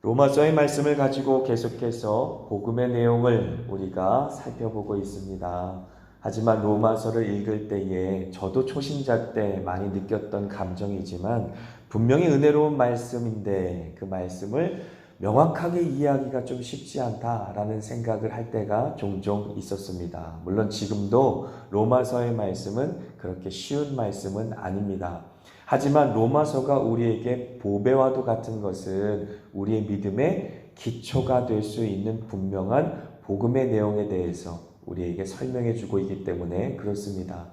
로마서의 말씀을 가지고 계속해서 복음의 내용을 우리가 살펴보고 있습니다. 하지만 로마서를 읽을 때에 저도 초신자 때 많이 느꼈던 감정이지만 분명히 은혜로운 말씀인데 그 말씀을 명확하게 이해하기가 좀 쉽지 않다라는 생각을 할 때가 종종 있었습니다. 물론 지금도 로마서의 말씀은 그렇게 쉬운 말씀은 아닙니다. 하지만 로마서가 우리에게 보배와도 같은 것은 우리의 믿음의 기초가 될 수 있는 분명한 복음의 내용에 대해서 우리에게 설명해 주고 있기 때문에 그렇습니다.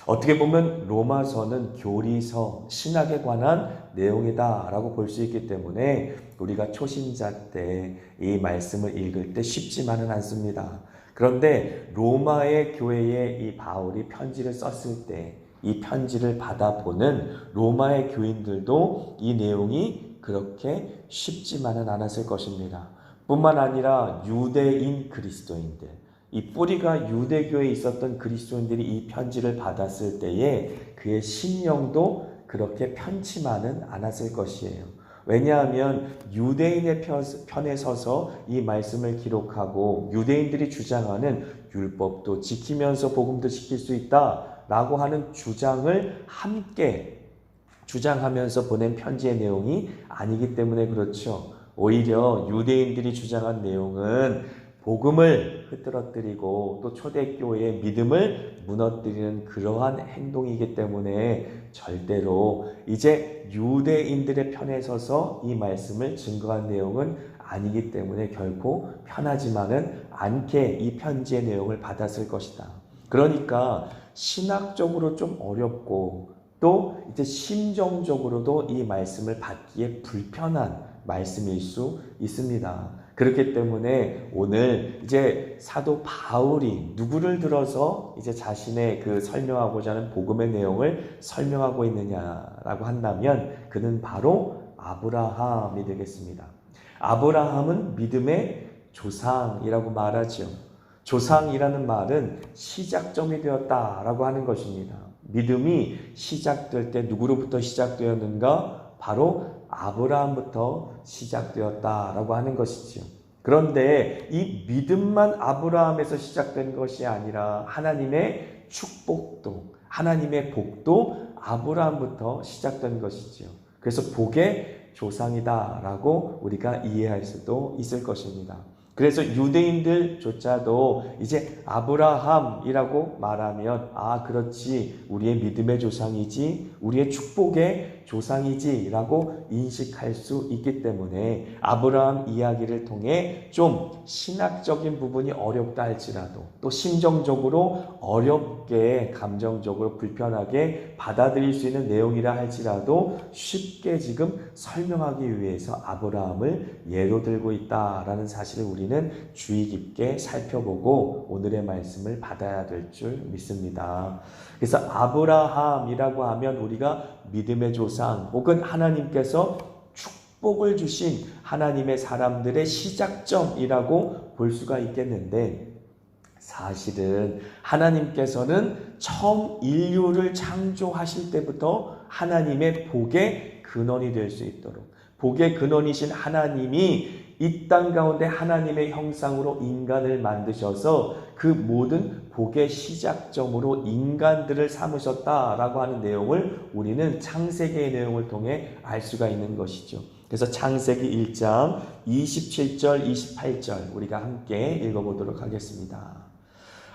어떻게 보면 로마서는 교리서, 신학에 관한 내용이다라고 볼 수 있기 때문에 우리가 초신자 때 이 말씀을 읽을 때 쉽지만은 않습니다. 그런데 로마의 교회에 이 바울이 편지를 썼을 때 이 편지를 받아보는 로마의 교인들도 이 내용이 그렇게 쉽지만은 않았을 것입니다. 뿐만 아니라 유대인 그리스도인들, 이 뿌리가 유대교에 있었던 그리스도인들이 이 편지를 받았을 때에 그의 심령도 그렇게 편치만은 않았을 것이에요. 왜냐하면 유대인의 편에 서서 이 말씀을 기록하고 유대인들이 주장하는 율법도 지키면서 복음도 지킬 수 있다라고 하는 주장을 함께 주장하면서 보낸 편지의 내용이 아니기 때문에 그렇죠. 오히려 유대인들이 주장한 내용은 복음을 흐트러뜨리고 또 초대교회의 믿음을 무너뜨리는 그러한 행동이기 때문에 절대로 이제 유대인들의 편에 서서 이 말씀을 증거한 내용은 아니기 때문에 결코 편하지만은 않게 이 편지의 내용을 받았을 것이다. 그러니까 신학적으로 좀 어렵고 또 이제 심정적으로도 이 말씀을 받기에 불편한 말씀일 수 있습니다. 그렇기 때문에 오늘 이제 사도 바울이 누구를 들어서 이제 자신의 그 설명하고자 하는 복음의 내용을 설명하고 있느냐라고 한다면 그는 바로 아브라함이 되겠습니다. 아브라함은 믿음의 조상이라고 말하죠. 조상이라는 말은 시작점이 되었다라고 하는 것입니다. 믿음이 시작될 때 누구로부터 시작되었는가? 바로 아브라함부터 시작되었다라고 하는 것이지요. 그런데 이 믿음만 아브라함에서 시작된 것이 아니라 하나님의 축복도, 하나님의 복도 아브라함부터 시작된 것이지요. 그래서 복의 조상이다라고 우리가 이해할 수도 있을 것입니다. 그래서 유대인들조차도 이제 아브라함이라고 말하면 그렇지, 우리의 믿음의 조상이지, 우리의 축복의 조상이지 라고 인식할 수 있기 때문에 아브라함 이야기를 통해 좀 신학적인 부분이 어렵다 할지라도 또 심정적으로 어렵게 감정적으로 불편하게 받아들일 수 있는 내용이라 할지라도 쉽게 지금 설명하기 위해서 아브라함을 예로 들고 있다라는 사실을 우리는 주의 깊게 살펴보고 오늘의 말씀을 받아야 될 줄 믿습니다. 그래서 아브라함이라고 하면 우리가 믿음의 조상 혹은 하나님께서 축복을 주신 하나님의 사람들의 시작점이라고 볼 수가 있겠는데 사실은 하나님께서는 처음 인류를 창조하실 때부터 하나님의 복의 근원이 될 수 있도록 복의 근원이신 하나님이 이 땅 가운데 하나님의 형상으로 인간을 만드셔서 그 모든 복의 시작점으로 인간들을 삼으셨다라고 하는 내용을 우리는 창세기의 내용을 통해 알 수가 있는 것이죠. 그래서 창세기 1장 27절 28절 우리가 함께 읽어보도록 하겠습니다.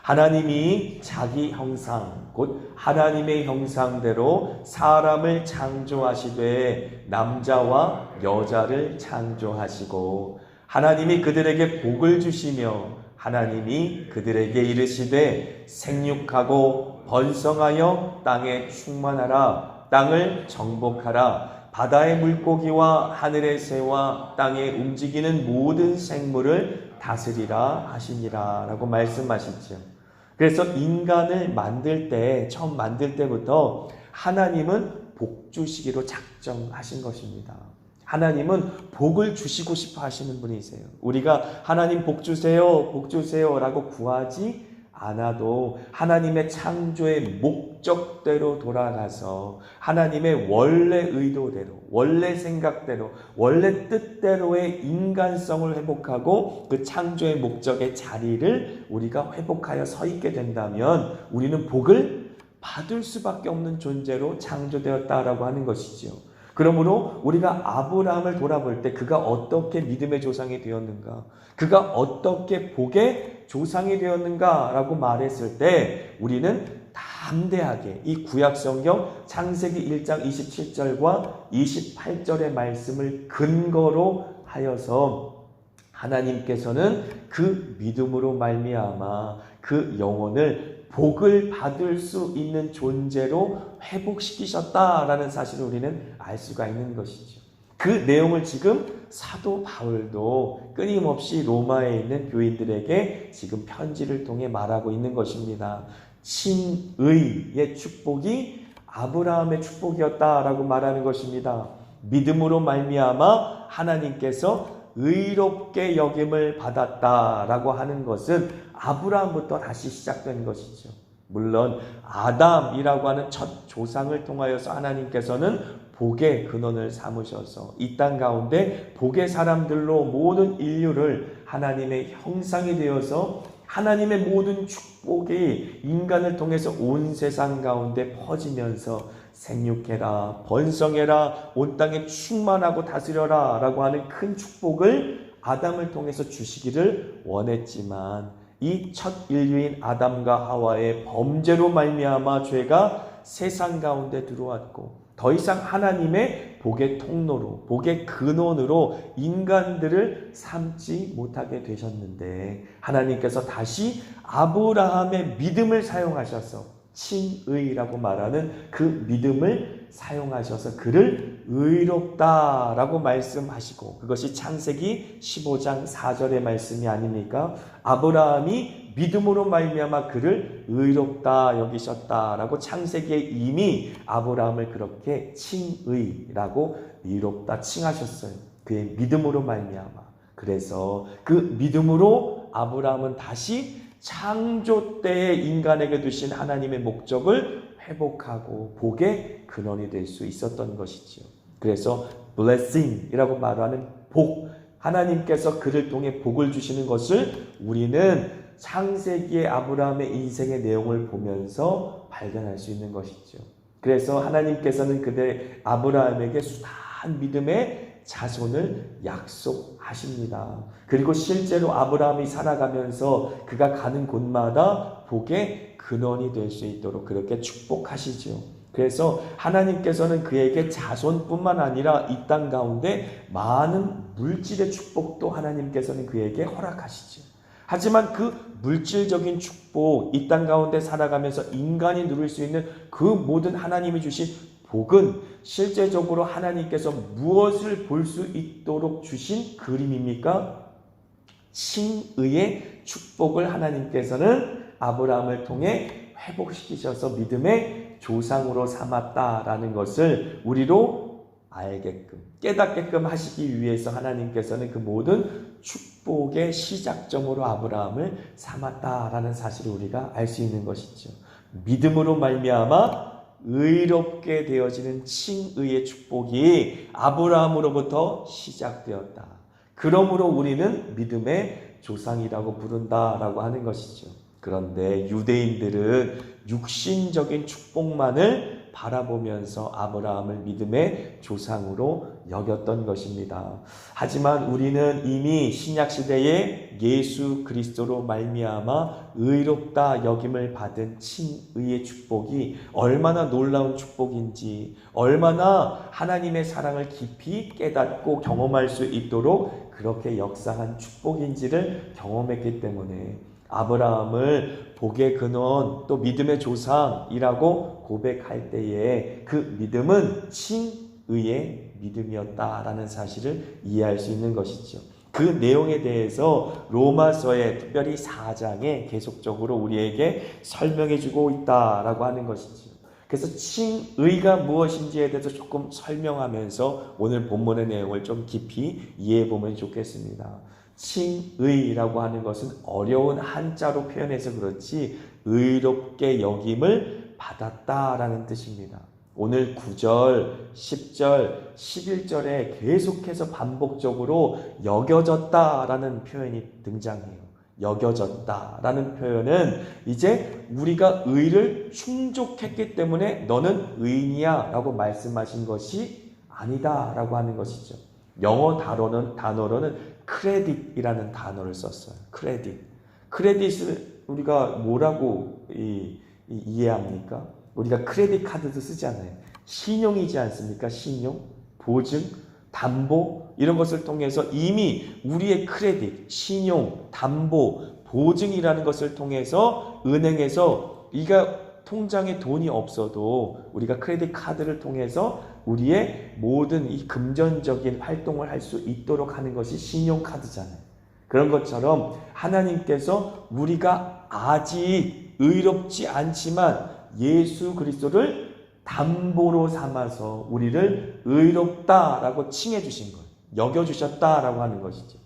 하나님이 자기 형상 곧 하나님의 형상대로 사람을 창조하시되 남자와 여자를 창조하시고 하나님이 그들에게 복을 주시며 하나님이 그들에게 이르시되 생육하고 번성하여 땅에 충만하라 땅을 정복하라 바다의 물고기와 하늘의 새와 땅에 움직이는 모든 생물을 다스리라 하시니라 라고 말씀하시죠. 그래서 인간을 만들 때 처음 만들 때부터 하나님은 복 주시기로 작정하신 것입니다. 하나님은 복을 주시고 싶어 하시는 분이세요. 우리가 하나님 복 주세요, 복 주세요 라고 구하지 않아도 하나님의 창조의 목적대로 돌아가서 하나님의 원래 의도대로, 원래 생각대로, 원래 뜻대로의 인간성을 회복하고 그 창조의 목적의 자리를 우리가 회복하여 서 있게 된다면 우리는 복을 받을 수밖에 없는 존재로 창조되었다라고 하는 것이지요. 그러므로 우리가 아브라함을 돌아볼 때 그가 어떻게 믿음의 조상이 되었는가, 그가 어떻게 복의 조상이 되었는가라고 말했을 때 우리는 담대하게 이 구약성경 창세기 1장 27절과 28절의 말씀을 근거로 하여서 하나님께서는 그 믿음으로 말미암아 그 영혼을 복을 받을 수 있는 존재로 회복시키셨다라는 사실을 우리는 알 수가 있는 것이죠. 그 내용을 지금 사도 바울도 끊임없이 로마에 있는 교인들에게 지금 편지를 통해 말하고 있는 것입니다. 친의의 축복이 아브라함의 축복이었다라고 말하는 것입니다. 믿음으로 말미암아 하나님께서 의롭게 여김을 받았다라고 하는 것은 아브라함부터 다시 시작된 것이죠. 물론 아담이라고 하는 첫 조상을 통하여서 하나님께서는 복의 근원을 삼으셔서 이 땅 가운데 복의 사람들로 모든 인류를 하나님의 형상이 되어서 하나님의 모든 축복이 인간을 통해서 온 세상 가운데 퍼지면서 생육해라, 번성해라, 온 땅에 충만하고 다스려라 라고 하는 큰 축복을 아담을 통해서 주시기를 원했지만 이 첫 인류인 아담과 하와의 범죄로 말미암아 죄가 세상 가운데 들어왔고 더 이상 하나님의 복의 통로로, 복의 근원으로 인간들을 삼지 못하게 되셨는데 하나님께서 다시 아브라함의 믿음을 사용하셔서 친의라고 말하는 그 믿음을 사용하셔서 그를 의롭다라고 말씀하시고 그것이 창세기 15장 4절의 말씀이 아닙니까? 아브라함이 믿음으로 말미암아 그를 의롭다 여기셨다라고 창세기에 이미 아브라함을 그렇게 친의라고 의롭다 칭하셨어요. 그의 믿음으로 말미암아. 그래서 그 믿음으로 아브라함은 다시 창조 때에 인간에게 두신 하나님의 목적을 회복하고 복의 근원이 될 수 있었던 것이지요. 그래서 blessing이라고 말하는 복, 하나님께서 그를 통해 복을 주시는 것을 우리는 창세기의 아브라함의 인생의 내용을 보면서 발견할 수 있는 것이죠. 그래서 하나님께서는 그대 아브라함에게 숱한 믿음의 자손을 약속하십니다. 그리고 실제로 아브라함이 살아가면서 그가 가는 곳마다 복의 근원이 될 수 있도록 그렇게 축복하시죠. 그래서 하나님께서는 그에게 자손뿐만 아니라 이 땅 가운데 많은 물질의 축복도 하나님께서는 그에게 허락하시죠. 하지만 그 물질적인 축복, 이 땅 가운데 살아가면서 인간이 누릴 수 있는 그 모든 하나님이 주신 복은 실제적으로 하나님께서 무엇을 볼 수 있도록 주신 그림입니까? 친의의 축복을 하나님께서는 아브라함을 통해 회복시키셔서 믿음의 조상으로 삼았다라는 것을 우리로 알게끔 깨닫게끔 하시기 위해서 하나님께서는 그 모든 축복의 시작점으로 아브라함을 삼았다라는 사실을 우리가 알 수 있는 것이죠. 믿음으로 말미암아 의롭게 되어지는 칭의의 축복이 아브라함으로부터 시작되었다. 그러므로 우리는 믿음의 조상이라고 부른다라고 하는 것이죠. 그런데 유대인들은 육신적인 축복만을 바라보면서 아브라함을 믿음의 조상으로 여겼던 것입니다. 하지만 우리는 이미 신약시대에 예수 그리스도로 말미암아 의롭다 여김을 받은 친의의 축복이 얼마나 놀라운 축복인지, 얼마나 하나님의 사랑을 깊이 깨닫고 경험할 수 있도록 그렇게 역사한 축복인지를 경험했기 때문에 아브라함을 복의 근원 또 믿음의 조상이라고 고백할 때에 그 믿음은 친의의 믿음이었다라는 사실을 이해할 수 있는 것이죠. 그 내용에 대해서 로마서의 특별히 4장에 계속적으로 우리에게 설명해 주고 있다라고 하는 것이죠. 그래서 칭의가 무엇인지에 대해서 조금 설명하면서 오늘 본문의 내용을 좀 깊이 이해해 보면 좋겠습니다. 칭의라고 하는 것은 어려운 한자로 표현해서 그렇지 의롭게 여김을 받았다라는 뜻입니다. 오늘 9절, 10절, 11절에 계속해서 반복적으로 여겨졌다라는 표현이 등장해요. 여겨졌다라는 표현은 이제 우리가 의를 충족했기 때문에 너는 의인이야 라고 말씀하신 것이 아니다 라고 하는 것이죠. 영어 단어로는 크레딧이라는 단어를 썼어요. 크레딧을 우리가 뭐라고 이해합니까? 우리가 크레딧 카드도 쓰잖아요. 신용이지 않습니까? 신용, 보증, 담보 이런 것을 통해서 이미 우리의 크레딧, 신용, 담보, 보증이라는 것을 통해서 은행에서 우리가 통장에 돈이 없어도 우리가 크레딧 카드를 통해서 우리의 모든 이 금전적인 활동을 할 수 있도록 하는 것이 신용카드잖아요. 그런 것처럼 하나님께서 우리가 아직 의롭지 않지만 예수 그리스도를 담보로 삼아서 우리를 의롭다라고 칭해 주신 거예요. 여겨주셨다라고 하는 것이죠.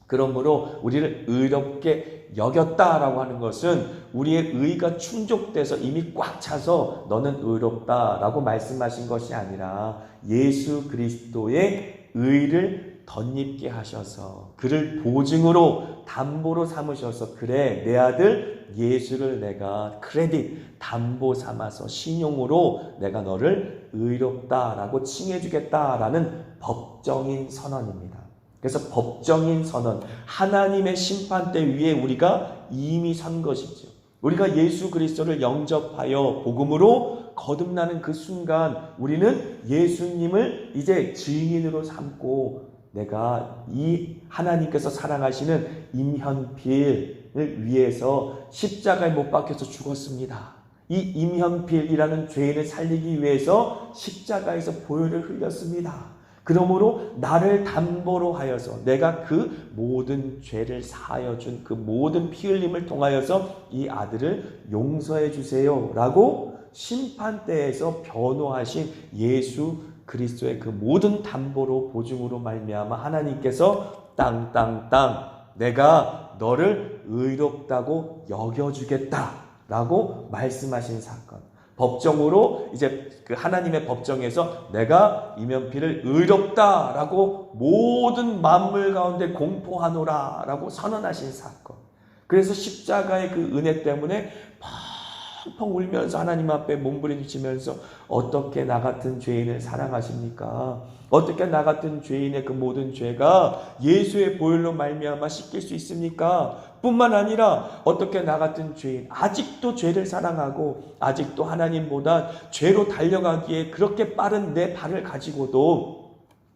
그러므로 우리를 의롭게 여겼다라고 하는 것은 우리의 의가 충족돼서 이미 꽉 차서 너는 의롭다라고 말씀하신 것이 아니라 예수 그리스도의 의를 덧입게 하셔서 그를 보증으로 담보로 삼으셔서 그래 내 아들 예수를 내가 크레딧 담보 삼아서 신용으로 내가 너를 의롭다라고 칭해주겠다라는 법정인 선언입니다. 그래서 법정인 선언, 하나님의 심판대 위에 우리가 이미 선 것이죠. 우리가 예수 그리스도를 영접하여 복음으로 거듭나는 그 순간 우리는 예수님을 이제 증인으로 삼고 내가 이 하나님께서 사랑하시는 임현필을 위해서 십자가에 못 박혀서 죽었습니다. 이 임현필이라는 죄인을 살리기 위해서 십자가에서 보혈을 흘렸습니다. 그러므로 나를 담보로 하여서 내가 그 모든 죄를 사하여 준 그 모든 피 흘림을 통하여서 이 아들을 용서해 주세요 라고 심판대에서 변호하신 예수 그리스도의 그 모든 담보로 보증으로 말미암아 하나님께서 땅땅땅 내가 너를 의롭다고 여겨주겠다 라고 말씀하신 사건. 법정으로 이제 그 하나님의 법정에서 내가 임현필을 의롭다라고 모든 만물 가운데 공포하노라 라고 선언하신 사건. 그래서 십자가의 그 은혜 때문에 펑펑 울면서 하나님 앞에 몸부림치면서 어떻게 나 같은 죄인을 사랑하십니까? 어떻게 나 같은 죄인의 그 모든 죄가 예수의 보혈로 말미암아 씻길 수 있습니까? 뿐만 아니라 어떻게 나 같은 죄인 아직도 죄를 사랑하고 아직도 하나님보다 죄로 달려가기에 그렇게 빠른 내 발을 가지고도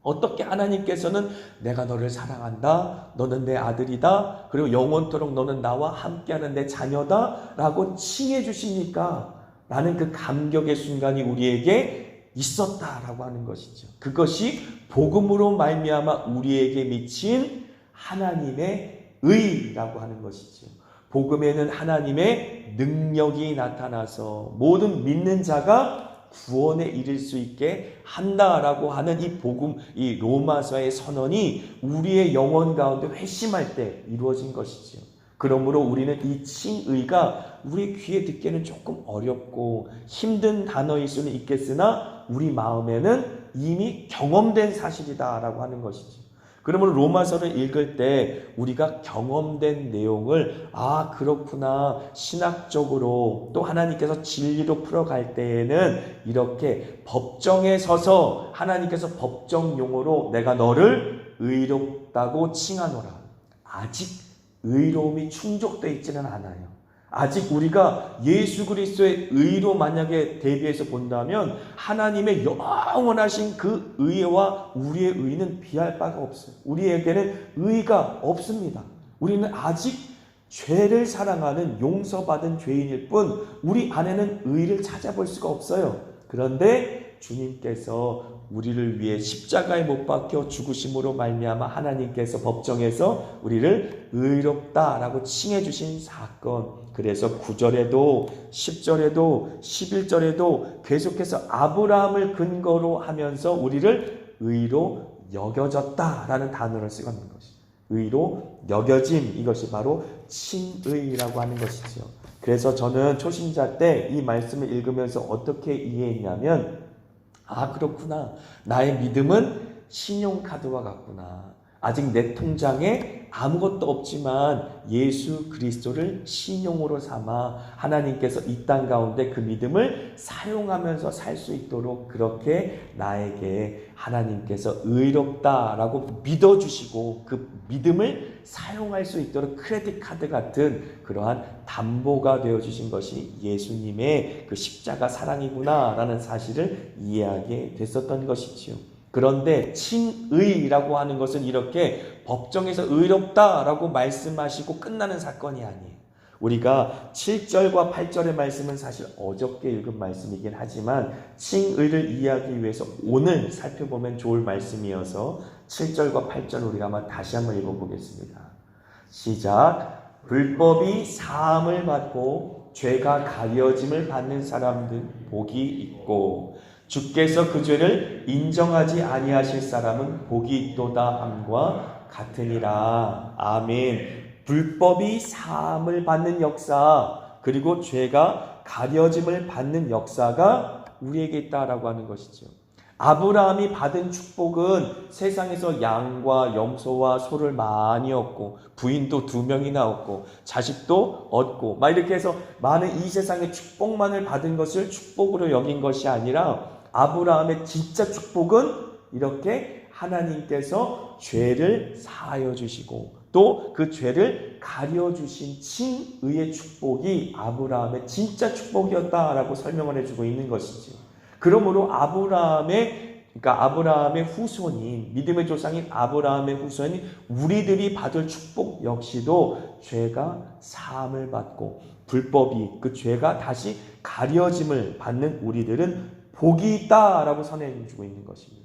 어떻게 하나님께서는 내가 너를 사랑한다, 너는 내 아들이다, 그리고 영원토록 너는 나와 함께하는 내 자녀다 라고 칭해 주십니까? 라는 그 감격의 순간이 우리에게 있었다라고 하는 것이죠. 그것이 복음으로 말미암아 우리에게 미친 하나님의 의라고 하는 것이죠. 복음에는 하나님의 능력이 나타나서 모든 믿는 자가 구원에 이를 수 있게 한다라고 하는 이 복음, 이 로마서의 선언이 우리의 영혼 가운데 회심할 때 이루어진 것이죠. 그러므로 우리는 이 칭의가 우리 귀에 듣기에는 조금 어렵고 힘든 단어일 수는 있겠으나 우리 마음에는 이미 경험된 사실이다라고 하는 것이죠. 그러므로 로마서를 읽을 때 우리가 경험된 내용을 그렇구나 신학적으로 또 하나님께서 진리로 풀어갈 때에는 이렇게 법정에 서서 하나님께서 법정 용어로 내가 너를 의롭다고 칭하노라. 아직 의로움이 충족되어 있지는 않아요. 아직 우리가 예수 그리스도의 의로 만약에 대비해서 본다면 하나님의 영원하신 그 의와 우리의 의는 비할 바가 없어요. 우리에게는 의가 없습니다. 우리는 아직 죄를 사랑하는 용서받은 죄인일 뿐 우리 안에는 의를 찾아볼 수가 없어요. 그런데 주님께서 우리를 위해 십자가에 못 박혀 죽으심으로 말미암아 하나님께서 법정에서 우리를 의롭다라고 칭해 주신 사건. 그래서 9절에도 10절에도 11절에도 계속해서 아브라함을 근거로 하면서 우리를 의로 여겨졌다라는 단어를 쓰고 있는 것이죠. 의로 여겨짐, 이것이 바로 칭의라고 하는 것이죠. 그래서 저는 초신자 때 이 말씀을 읽으면서 어떻게 이해했냐면, 아, 그렇구나. 나의 믿음은 신용카드와 같구나. 아직 내 통장에 아무것도 없지만 예수 그리스도를 신용으로 삼아 하나님께서 이 땅 가운데 그 믿음을 사용하면서 살 수 있도록 그렇게 나에게 하나님께서 의롭다라고 믿어주시고 그 믿음을 사용할 수 있도록 크레딧 카드 같은 그러한 담보가 되어주신 것이 예수님의 그 십자가 사랑이구나라는 사실을 이해하게 됐었던 것이지요. 그런데 칭의라고 하는 것은 이렇게 법정에서 의롭다라고 말씀하시고 끝나는 사건이 아니에요. 우리가 7절과 8절의 말씀은 사실 어저께 읽은 말씀이긴 하지만 칭의를 이해하기 위해서 오늘 살펴보면 좋을 말씀이어서 7절과 8절 우리가 한번 다시 한번 읽어보겠습니다. 시작. 불법이 사함을 받고 죄가 가려짐을 받는 사람들 복이 있고 주께서 그 죄를 인정하지 아니하실 사람은 복이 있도다 함과 같으니라. 아멘. 불법이 사함을 받는 역사, 그리고 죄가 가려짐을 받는 역사가 우리에게 있다라고 하는 것이죠. 아브라함이 받은 축복은 세상에서 양과 염소와 소를 많이 얻고 부인도 2명이나 얻고 자식도 얻고 막 이렇게 해서 많은 이 세상의 축복만을 받은 것을 축복으로 여긴 것이 아니라 아브라함의 진짜 축복은 이렇게 하나님께서 죄를 사하여 주시고 또 그 죄를 가려 주신 칭의의 축복이 아브라함의 진짜 축복이었다라고 설명을 해주고 있는 것이죠. 그러므로 아브라함의 후손인 믿음의 조상인 아브라함의 후손인 우리들이 받을 축복 역시도 죄가 사함을 받고 불법이 그 죄가 다시 가려짐을 받는 우리들은 복이 있다라고 선언해주고 있는 것입니다.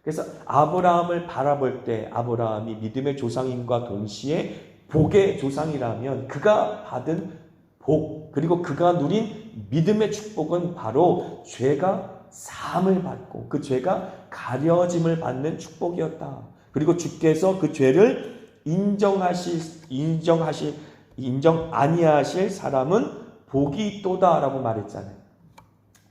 그래서 아브라함을 바라볼 때 아브라함이 믿음의 조상임과 동시에 복의 조상이라면 그가 받은 복 그리고 그가 누린 믿음의 축복은 바로 죄가 사함을 받고 그 죄가 가려짐을 받는 축복이었다. 그리고 주께서 그 죄를 인정 아니하실 사람은 복이 있도다라고 말했잖아요.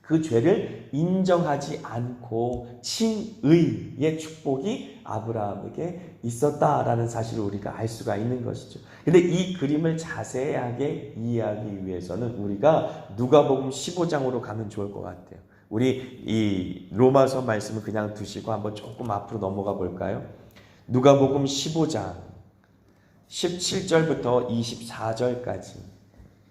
그 죄를 인정하지 않고 칭의의 축복이 아브라함에게 있었다라는 사실을 우리가 알 수가 있는 것이죠. 근데 이 그림을 자세하게 이해하기 위해서는 우리가 누가복음 15장으로 가면 좋을 것 같아요. 우리 이 로마서 말씀을 그냥 두시고 한번 조금 앞으로 넘어가 볼까요? 누가복음 15장 17절부터 24절까지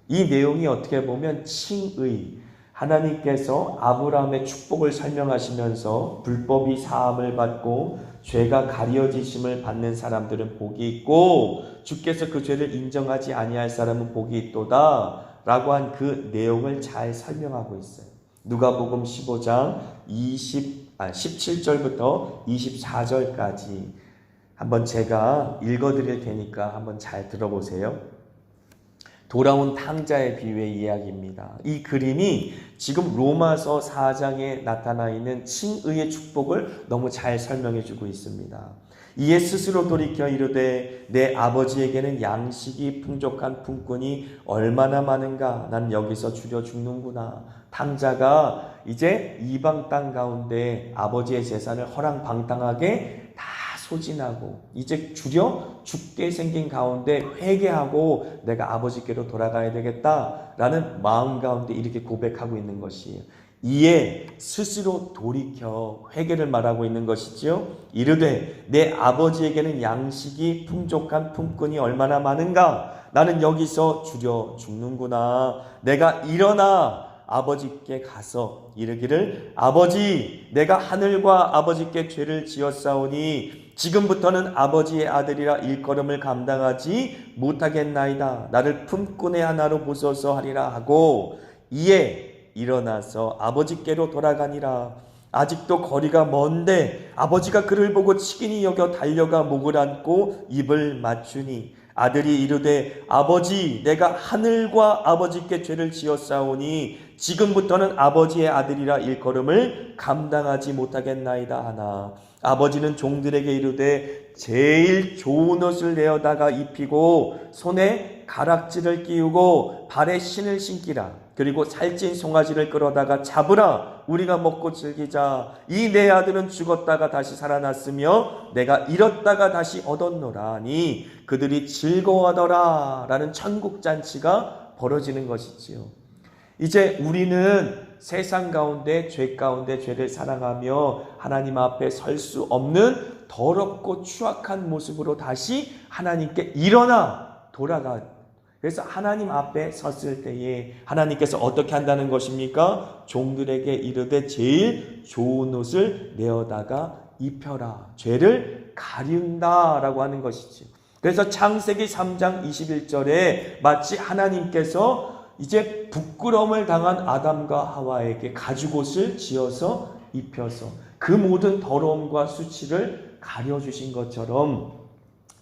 이 내용이 어떻게 보면 칭의 하나님께서 아브라함의 축복을 설명하시면서 불법이 사함을 받고 죄가 가려지심을 받는 사람들은 복이 있고 주께서 그 죄를 인정하지 아니할 사람은 복이 있도다 라고 한 그 내용을 잘 설명하고 있어요. 누가복음 15장 17절부터 24절까지 한번 제가 읽어드릴 테니까 한번 잘 들어보세요. 돌아온 탕자의 비유의 이야기입니다. 이 그림이 지금 로마서 4장에 나타나 있는 칭의의 축복을 너무 잘 설명해 주고 있습니다. 이에 스스로 돌이켜 이르되 내 아버지에게는 양식이 풍족한 품꾼이 얼마나 많은가. 난 여기서 줄여 죽는구나. 탕자가 이제 이방 땅 가운데 아버지의 재산을 허랑방탕하게 다 소진하고 이제 줄여 죽게 생긴 가운데 회개하고 내가 아버지께로 돌아가야 되겠다라는 마음 가운데 이렇게 고백하고 있는 것이에요. 이에 스스로 돌이켜 회개를 말하고 있는 것이지요. 이르되 내 아버지에게는 양식이 풍족한 품꾼이 얼마나 많은가. 나는 여기서 줄여 죽는구나. 내가 일어나 아버지께 가서 이르기를 아버지 내가 하늘과 아버지께 죄를 지었사오니 지금부터는 아버지의 아들이라 일컬음을 감당하지 못하겠나이다. 나를 품꾼의 하나로 보소서 하리라 하고 이에 일어나서 아버지께로 돌아가니라. 아직도 거리가 먼데 아버지가 그를 보고 치긴히 여겨 달려가 목을 안고 입을 맞추니 아들이 이르되 아버지 내가 하늘과 아버지께 죄를 지었사오니 지금부터는 아버지의 아들이라 일컬음을 감당하지 못하겠나이다 하나 아버지는 종들에게 이르되 제일 좋은 옷을 내어다가 입히고 손에 가락지를 끼우고 발에 신을 신기라. 그리고 살찐 송아지를 끌어다가 잡으라. 우리가 먹고 즐기자. 이 내 아들은 죽었다가 다시 살아났으며 내가 잃었다가 다시 얻었노라니 그들이 즐거워하더라. 라는 천국잔치가 벌어지는 것이지요. 이제 우리는 세상 가운데 죄 가운데 죄를 사랑하며 하나님 앞에 설 수 없는 더럽고 추악한 모습으로 다시 하나님께 일어나 돌아가. 그래서 하나님 앞에 섰을 때에 하나님께서 어떻게 한다는 것입니까? 종들에게 이르되 제일 좋은 옷을 내어다가 입혀라. 죄를 가린다라고 하는 것이지. 그래서 창세기 3장 21절에 마치 하나님께서 이제 부끄러움을 당한 아담과 하와에게 가죽옷을 지어서 입혀서 그 모든 더러움과 수치를 가려주신 것처럼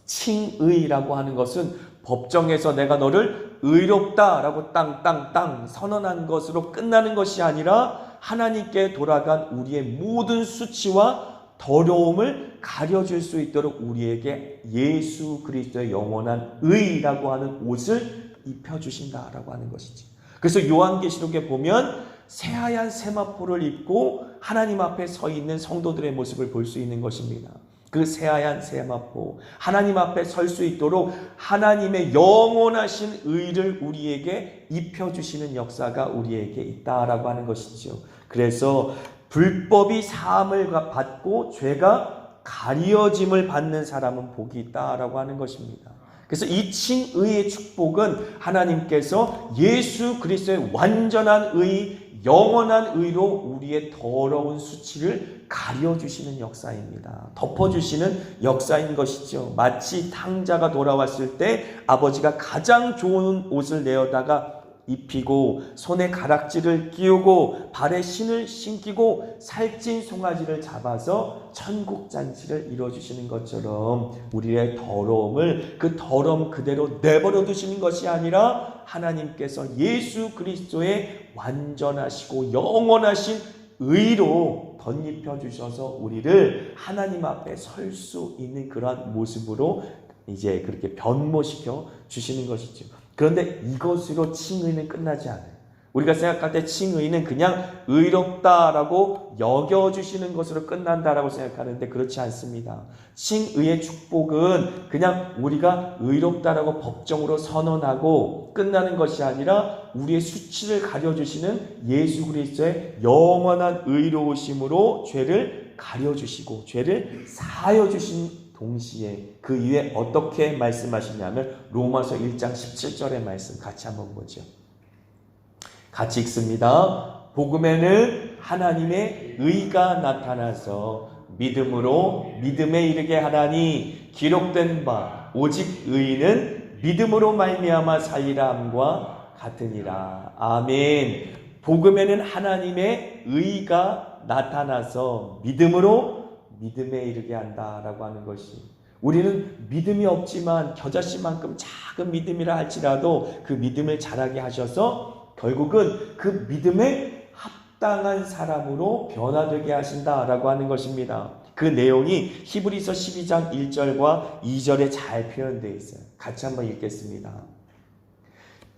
칭의라고 하는 것은 법정에서 내가 너를 의롭다라고 땅땅땅 선언한 것으로 끝나는 것이 아니라 하나님께 돌아간 우리의 모든 수치와 더러움을 가려줄 수 있도록 우리에게 예수 그리스도의 영원한 의라고 하는 옷을 입혀주신다라고 하는 것이지. 그래서 요한계시록에 보면 새하얀 세마포를 입고 하나님 앞에 서 있는 성도들의 모습을 볼 수 있는 것입니다. 그 새하얀 세마포, 하나님 앞에 설 수 있도록 하나님의 영원하신 의를 우리에게 입혀주시는 역사가 우리에게 있다라고 하는 것이죠. 그래서 불법이 사함을 받고 죄가 가려짐을 받는 사람은 복이 있다라고 하는 것입니다. 그래서 이 칭의의 축복은 하나님께서 예수 그리스도의 완전한 의, 영원한 의로 우리의 더러운 수치를 가려주시는 역사입니다. 덮어주시는 역사인 것이죠. 마치 탕자가 돌아왔을 때 아버지가 가장 좋은 옷을 내어다가 입히고 손에 가락지를 끼우고 발에 신을 신기고 살찐 송아지를 잡아서 천국잔치를 이루어주시는 것처럼 우리의 더러움을 그 더러움 그대로 내버려 두시는 것이 아니라 하나님께서 예수 그리스도의 완전하시고 영원하신 의로 덧입혀 주셔서 우리를 하나님 앞에 설 수 있는 그러한 모습으로 이제 그렇게 변모시켜 주시는 것이죠. 그런데 이것으로 칭의는 끝나지 않아요. 우리가 생각할 때 칭의는 그냥 의롭다라고 여겨주시는 것으로 끝난다라고 생각하는데 그렇지 않습니다. 칭의의 축복은 그냥 우리가 의롭다라고 법정으로 선언하고 끝나는 것이 아니라 우리의 수치를 가려주시는 예수 그리스도의 영원한 의로우심으로 죄를 가려주시고 죄를 사하여주신 동시에 그 이후에 어떻게 말씀하시냐면 로마서 1장 17절의 말씀 같이 한번 보죠. 같이 읽습니다. 복음에는 하나님의 의가 나타나서 믿음으로 믿음에 이르게 하나니 기록된 바 오직 의인은 믿음으로 말미암아 살리라 함과 같으니라. 아멘. 복음에는 하나님의 의가 나타나서 믿음으로 믿음에 이르게 한다라고 하는 것이, 우리는 믿음이 없지만 겨자씨만큼 작은 믿음이라 할지라도 그 믿음을 자라게 하셔서 결국은 그 믿음에 합당한 사람으로 변화되게 하신다라고 하는 것입니다. 그 내용이 히브리서 12장 1절과 2절에 잘 표현되어 있어요. 같이 한번 읽겠습니다.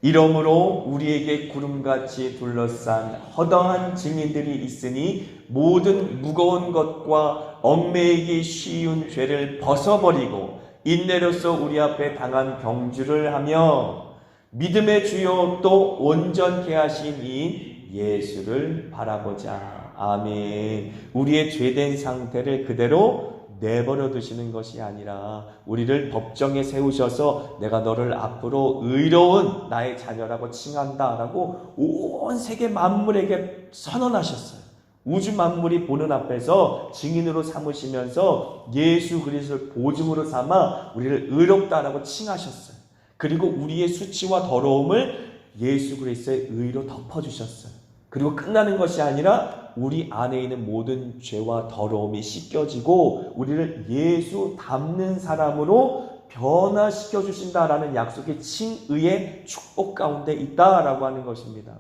이러므로 우리에게 구름같이 둘러싼 허다한 증인들이 있으니 모든 무거운 것과 얽매이기 쉬운 죄를 벗어버리고 인내로서 우리 앞에 당한 경주를 하며 믿음의 주요 또 온전케 하신 이 예수를 바라보자. 아멘. 우리의 죄된 상태를 그대로 내버려 두시는 것이 아니라 우리를 법정에 세우셔서 내가 너를 앞으로 의로운 나의 자녀라고 칭한다라고 온 세계 만물에게 선언하셨어요. 우주 만물이 보는 앞에서 증인으로 삼으시면서 예수 그리스도를 보증으로 삼아 우리를 의롭다라고 칭하셨어요. 그리고 우리의 수치와 더러움을 예수 그리스도의 의로 덮어주셨어요. 그리고 끝나는 것이 아니라 우리 안에 있는 모든 죄와 더러움이 씻겨지고 우리를 예수 닮는 사람으로 변화시켜 주신다라는 약속이 칭의의 축복 가운데 있다라고 하는 것입니다.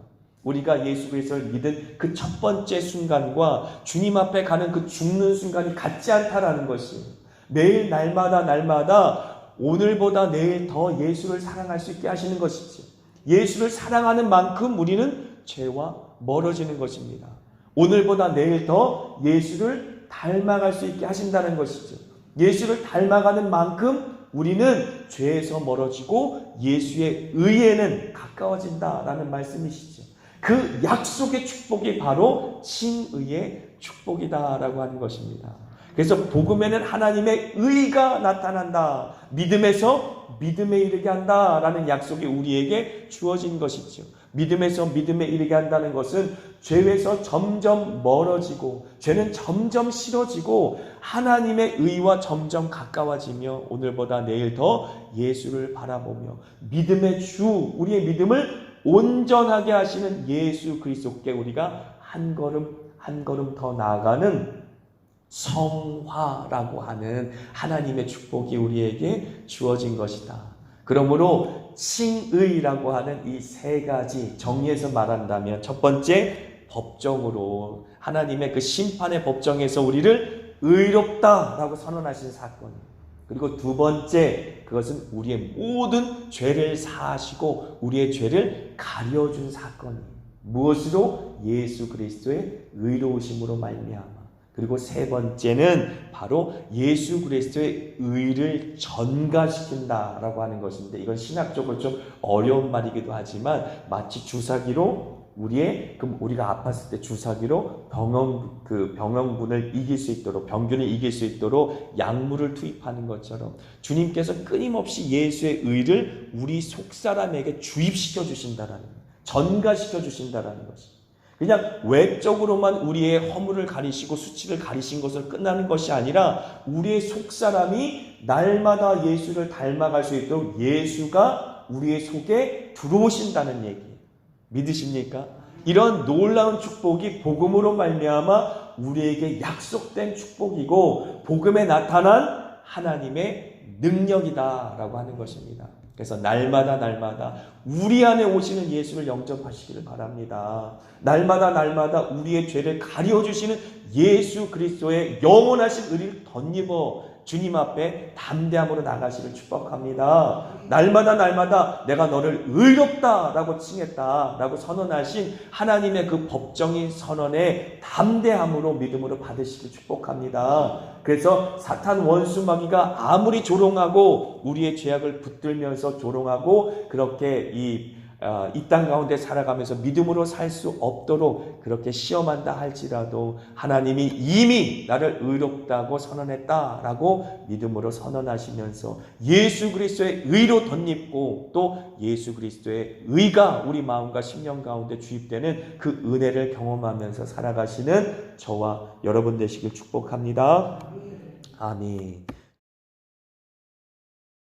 우리가 예수 그리스도를 믿은 그 첫 번째 순간과 주님 앞에 가는 그 죽는 순간이 같지 않다라는 것이, 매일 날마다 오늘보다 내일 더 예수를 사랑할 수 있게 하시는 것이죠. 예수를 사랑하는 만큼 우리는 죄와 멀어지는 것입니다. 오늘보다 내일 더 예수를 닮아갈 수 있게 하신다는 것이죠. 예수를 닮아가는 만큼 우리는 죄에서 멀어지고 예수의 의에는 가까워진다라는 말씀이시죠. 그 약속의 축복이 바로 칭의의 축복이다라고 하는 것입니다. 그래서 복음에는 하나님의 의가 나타난다. 믿음에서 믿음에 이르게 한다라는 약속이 우리에게 주어진 것이죠. 믿음에서 믿음에 이르게 한다는 것은 죄에서 점점 멀어지고 죄는 점점 싫어지고 하나님의 의와 점점 가까워지며 오늘보다 내일 더 예수를 바라보며 믿음의 주, 우리의 믿음을 온전하게 하시는 예수 그리스도께 우리가 한 걸음 더 나아가는 성화라고 하는 하나님의 축복이 우리에게 주어진 것이다. 그러므로 칭의라고 하는 이 세 가지 정리해서 말한다면, 첫 번째, 법정으로 하나님의 그 심판의 법정에서 우리를 의롭다라고 선언하신 사건. 그리고 두 번째, 그것은 우리의 모든 죄를 사하시고 우리의 죄를 가려준 사건이에요. 무엇으로? 예수 그리스도의 의로우심으로 말미암아. 그리고 세 번째는 바로 예수 그리스도의 의를 전가시킨다라고 하는 것인데, 이건 신학적으로 좀 어려운 말이기도 하지만 마치 주사기로 우리가 아팠을 때 주사기로 병원군을 이길 수 있도록, 병균을 이길 수 있도록 약물을 투입하는 것처럼 주님께서 끊임없이 예수의 의를 우리 속사람에게 주입시켜 주신다라는 거예요. 전가시켜 주신다라는 것이. 그냥 외적으로만 우리의 허물을 가리시고 수치를 가리신 것을 끝나는 것이 아니라 우리의 속사람이 날마다 예수를 닮아갈 수 있도록 예수가 우리의 속에 들어오신다는 얘기. 믿으십니까? 이런 놀라운 축복이 복음으로 말미암아 우리에게 약속된 축복이고 복음에 나타난 하나님의 능력이다라고 하는 것입니다. 그래서 날마다 우리 안에 오시는 예수를 영접하시기를 바랍니다. 날마다 우리의 죄를 가려주시는 예수 그리스도의 영원하신 의를 덧입어 주님 앞에 담대함으로 나가시길 축복합니다. 날마다 내가 너를 의롭다라고 칭했다라고 선언하신 하나님의 그 법정인 선언에 담대함으로 믿음으로 받으시길 축복합니다. 그래서 사탄 원수 마귀가 아무리 조롱하고 우리의 죄악을 붙들면서 조롱하고 그렇게 이 땅 가운데 살아가면서 믿음으로 살 수 없도록 그렇게 시험한다 할지라도 하나님이 이미 나를 의롭다고 선언했다라고 믿음으로 선언하시면서 예수 그리스도의 의로 덧입고 또 예수 그리스도의 의가 우리 마음과 심령 가운데 주입되는 그 은혜를 경험하면서 살아가시는 저와 여러분 되시길 축복합니다. 아멘.